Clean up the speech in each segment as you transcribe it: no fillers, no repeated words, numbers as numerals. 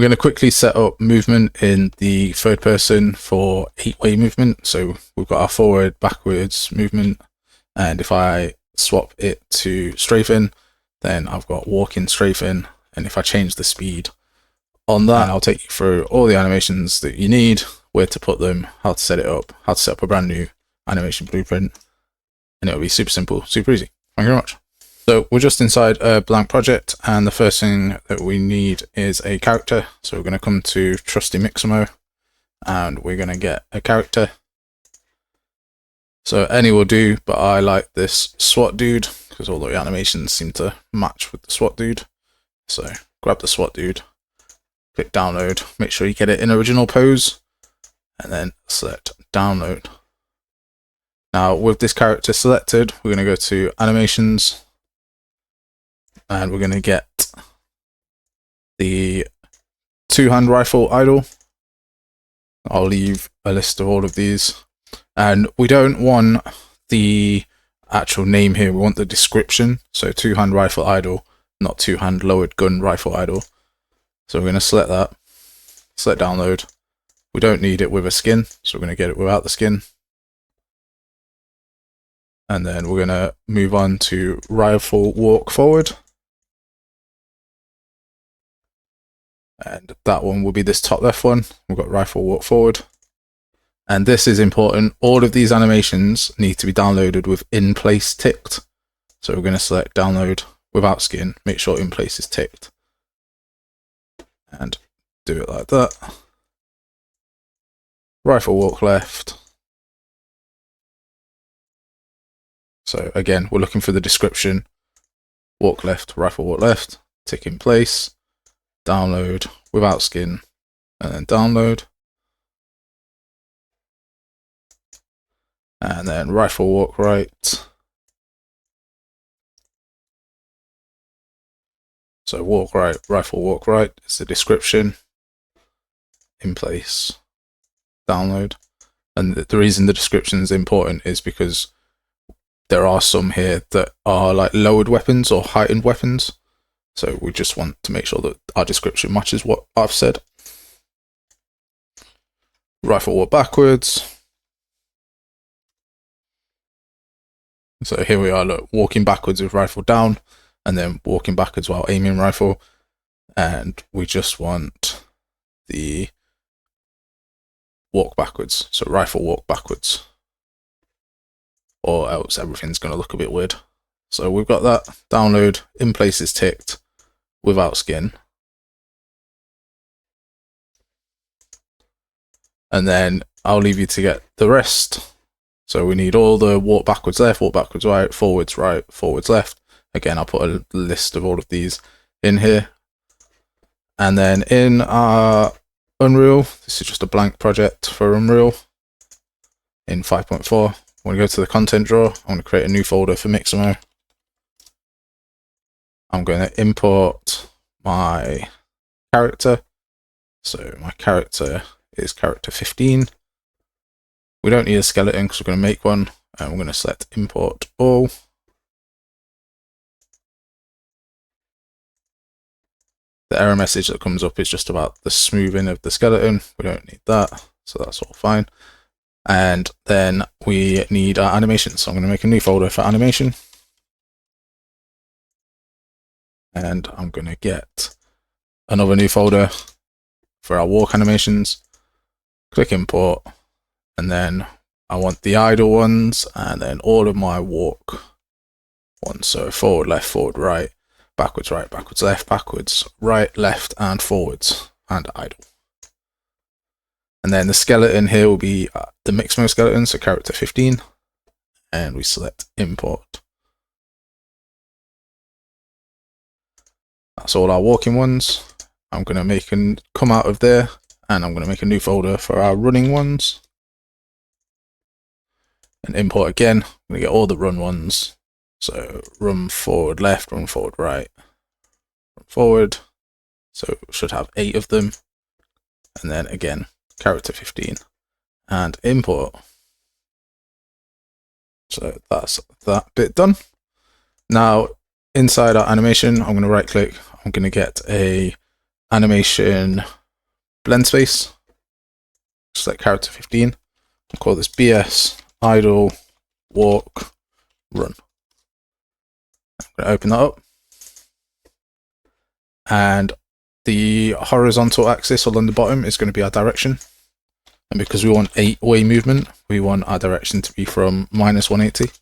We're going to quickly set up movement in the third person for 8-way movement. So we've got our forward, backwards movement. And if I swap it to strafing, then I've got walking, strafing. And if I change the speed on that, I'll take you through all the animations that you need, where to put them, how to set it up, how to set up a brand new animation blueprint. And it'll be super simple, super easy. Thank you very much. So we're just inside a blank project, and the first thing that we need is a character. So we're going to come to trusty Mixamo, and we're going to get a character. So any will do, but I like this SWAT dude because all the animations seem to match with the SWAT dude. So grab the SWAT dude, click download, make sure you get it in original pose, and then select download. Now with this character selected, we're going to go to animations, and we're going to get the two-hand rifle idle. I'll leave a list of all of these. And we don't want the actual name here, we want the description. So two-hand rifle idle, not two-hand lowered gun rifle idle. So we're going to select that, select download. We don't need it with a skin, so we're going to get it without the skin. And then we're going to move on to rifle walk forward. And that one will be this top left one. We've got rifle walk forward. And this is important. All of these animations need to be downloaded with in place ticked. So we're going to select download without skin, make sure in place is ticked. And do it like that. Rifle walk left. So again, we're looking for the description. Walk left, rifle walk left, tick in place. Download without skin, and then download, and then rifle walk right. So walk right, rifle walk right is the description, in place, download. And the reason the description is important is because there are some here that are like lowered weapons or heightened weapons. So we just want to make sure that our description matches what I've said. Rifle walk backwards. So here we are, look, walking backwards with rifle down, and then walking backwards while aiming rifle. And we just want the walk backwards. So rifle walk backwards. Or else everything's going to look a bit weird. So we've got that. Download, in place is ticked, without skin. And then I'll leave you to get the rest. So we need all the walk backwards left, walk backwards right, forwards left. Again, I'll put a list of all of these in here. And then in our Unreal, this is just a blank project for Unreal in 5.4. I'm going to go to the content drawer. I'm going to create a new folder for Mixamo. I'm going to import my character. So my character is character 15. We don't need a skeleton because we're going to make one. And we're going to select import all. The error message that comes up is just about the smoothing of the skeleton. We don't need that, so that's all fine. And then we need our animation. So I'm going to make a new folder for animation. And I'm going to get another new folder for our walk animations. Click import, and then I want the idle ones, and then all of my walk ones. So forward, left, right, backwards, left, backwards, right, left, and forwards, and idle. And then the skeleton here will be the Mixamo skeleton, so character 15, and we select import. That's all our walking ones. I'm going to come out of there, and I'm going to make a new folder for our running ones. And import again. I'm going to get all the run ones. So run forward left, run forward right, run forward. So we should have 8 of them. And then again, character 15, and import. So that's that bit done. Now inside our animation, I'm going to right click. I'm going to get a animation blendspace, select character 15, we'll call this BS idle walk run. I'm going to open that up, and the horizontal axis along the bottom is going to be our direction, and because we want 8-way movement, we want our direction to be from -180,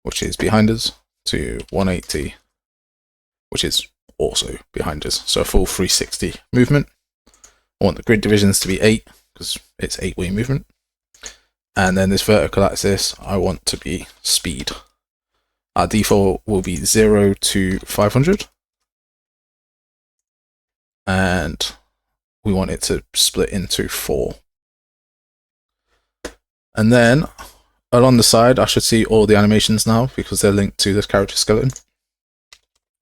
which is behind us, to 180, which is also behind us, so a full 360 movement. I want the grid divisions to be 8 because it's 8-way movement, and then this vertical axis I want to be speed. Our default will be 0 to 500, and we want it to split into 4. And then along the side I should see all the animations now because they're linked to this character skeleton.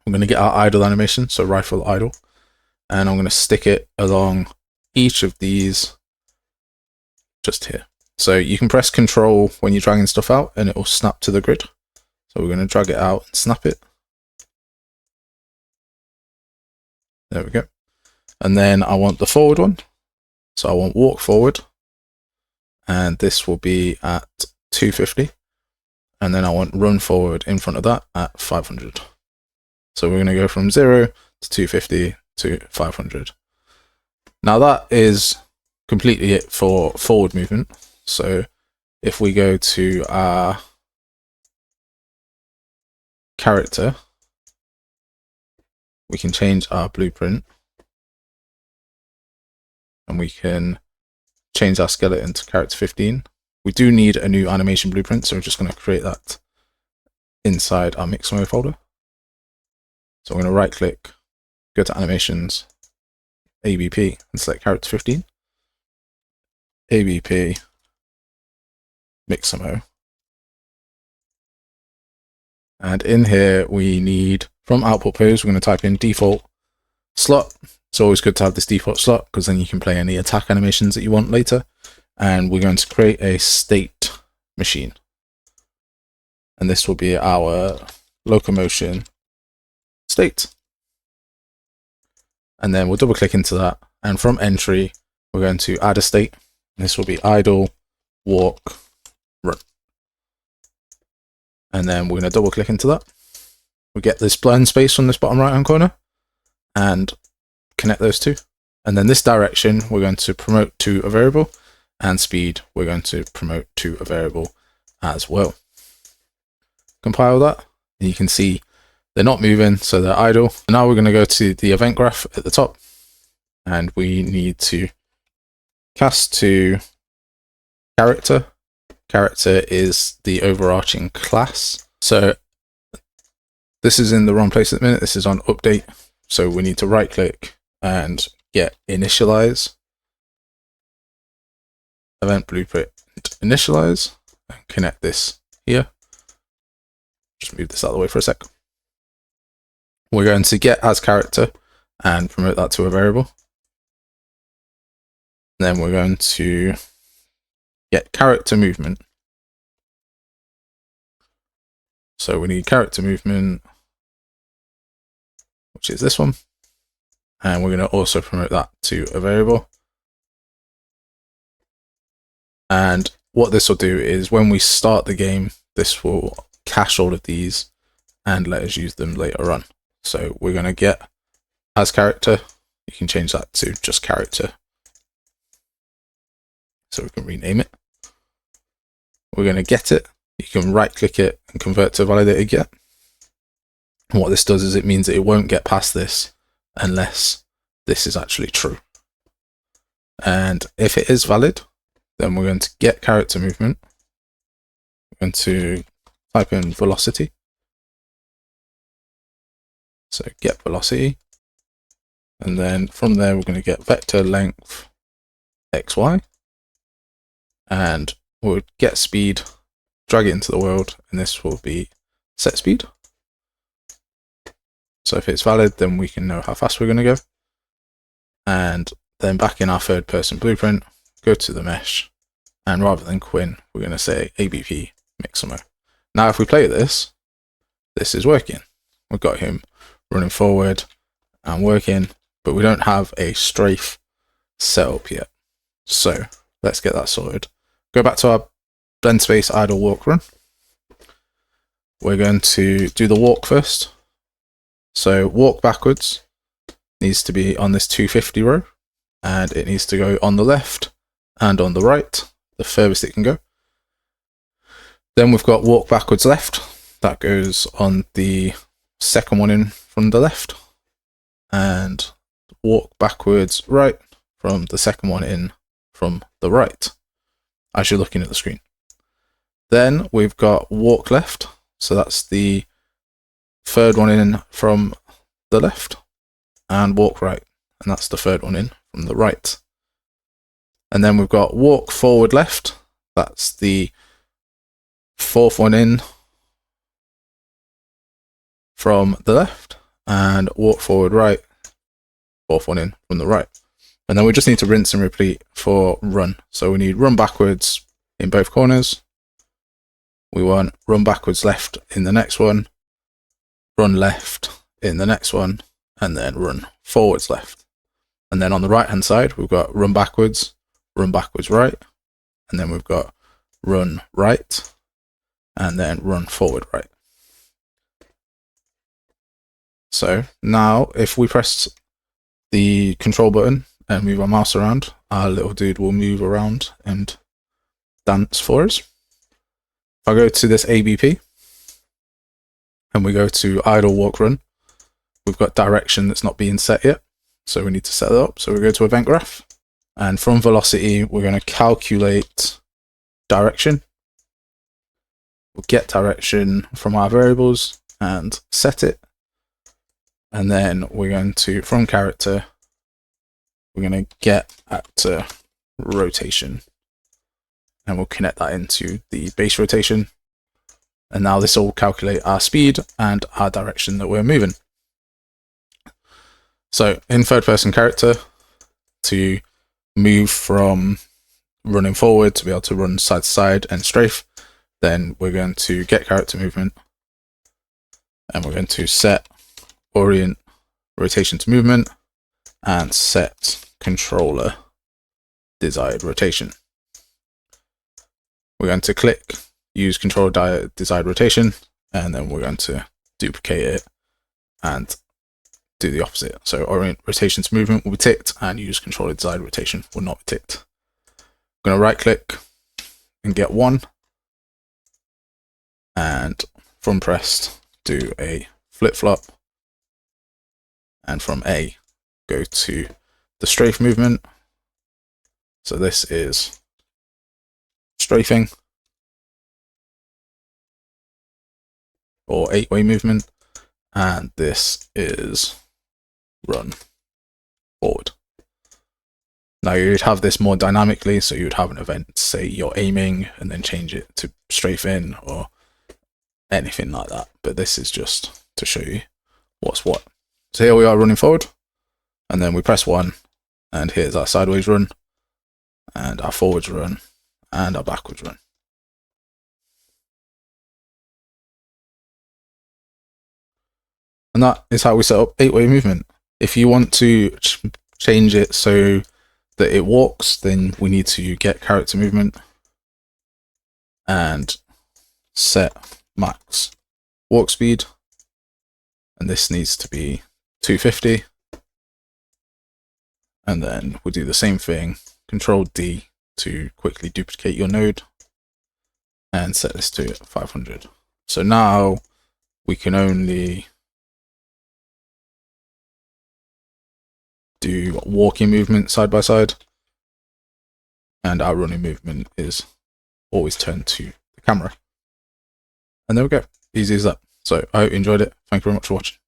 I'm going to get our idle animation, so rifle idle, and I'm going to stick it along each of these just here. So you can press Control when you're dragging stuff out and it will snap to the grid. So we're going to drag it out and snap it. There we go. And then I want the forward one. So I want walk forward, and this will be at 250. And then I want run forward in front of that at 500. So we're going to go from 0 to 250 to 500. Now that is completely it for forward movement. So if we go to our character, we can change our blueprint, and we can change our skeleton to character 15. We do need a new animation blueprint, so we're just going to create that inside our Mixamo folder. So I'm going to right click, go to animations, ABP, and select character 15. ABP, Mixamo. And in here we need, from output pose, we're going to type in default slot. It's always good to have this default slot because then you can play any attack animations that you want later. And we're going to create a state machine. And this will be our locomotion state. And then we'll double click into that. And from entry, we're going to add a state. This will be idle, walk, run. And then we're going to double click into that. We get this blend space on this bottom right hand corner and connect those two. And then this direction, we're going to promote to a variable, and speed, we're going to promote to a variable as well. Compile that, and you can see they're not moving, so they're idle. Now we're going to go to the event graph at the top, and we need to cast to character. Character is the overarching class. So this is in the wrong place at the minute. This is on update. So we need to right click and get initialize. Event blueprint initialize, and connect this here. Just move this out of the way for a sec. We're going to get as character and promote that to a variable. Then we're going to get character movement. So we need character movement, which is this one. And we're going to also promote that to a variable. And what this will do is when we start the game, this will cache all of these and let us use them later on. So we're going to get as character. You can change that to just character. So we can rename it. We're going to get it. You can right click it and convert to validated get. And what this does is it means that it won't get past this unless this is actually true. And if it is valid, then we're going to get character movement. We're going to type in velocity. So get velocity. And then from there, we're going to get vector length XY. And we'll get speed, drag it into the world, and this will be set speed. So if it's valid, then we can know how fast we're going to go. And then back in our third person blueprint, go to the mesh, and rather than Quinn, we're going to say ABP Mixamo. Now if we play this, this is working. We've got him running forward and working, but we don't have a strafe set up yet. So let's get that sorted. Go back to our blendspace idle walk run. We're going to do the walk first. So walk backwards needs to be on this 250 row, and it needs to go on the left and on the right, the furthest it can go. Then we've got walk backwards left. That goes on the second one in from the left, and walk backwards right from the second one in from the right, as you're looking at the screen. Then we've got walk left, so that's the third one in from the left, and walk right, and that's the third one in from the right. And then we've got walk forward left, that's the fourth one in from the left, and walk forward right, fourth one in from the right. And then we just need to rinse and repeat for run. So we need run backwards in both corners. We want run backwards left in the next one, run left in the next one, and then run forwards left. And then on the right hand side, we've got run backwards right, and then we've got run right, and then run forward right. So now if we press the control button and move our mouse around, our little dude will move around and dance for us. If I go to this ABP and we go to idle walk run, we've got direction that's not being set yet, so we need to set it up. So we go to event graph, and from velocity we're going to calculate direction. We'll get direction from our variables and set it. And then we're going to, from character, we're going to get actor rotation, and we'll connect that into the base rotation. And now this will calculate our speed and our direction that we're moving. So in third person character, to move from running forward to be able to run side to side and strafe, then we're going to get character movement, and we're going to set orient rotation to movement, and set controller desired rotation. We're going to click use controller desired rotation, and then we're going to duplicate it and do the opposite. So orient rotation to movement will be ticked, and use controller desired rotation will not be ticked. I'm going to right click and get 1, and from pressed do a flip flop, and from A go to the strafe movement. So this is strafing or 8-way movement, and this is run forward. Now you'd have this more dynamically, so you'd have an event, say you're aiming, and then change it to strafe in or anything like that. But this is just to show you what's what. So here we are running forward, and then we press 1, and here's our sideways run, and our forwards run, and our backwards run. And that is how we set up 8-way movement. If you want to change it so that it walks, then we need to get character movement and set max walk speed, and this needs to be 250, and then we'll do the same thing, Control D to quickly duplicate your node and set this to 500. So now we can only do walking movement side by side, and our running movement is always turned to the camera. And there we go, easy as that. So I hope you enjoyed it. Thank you very much for watching.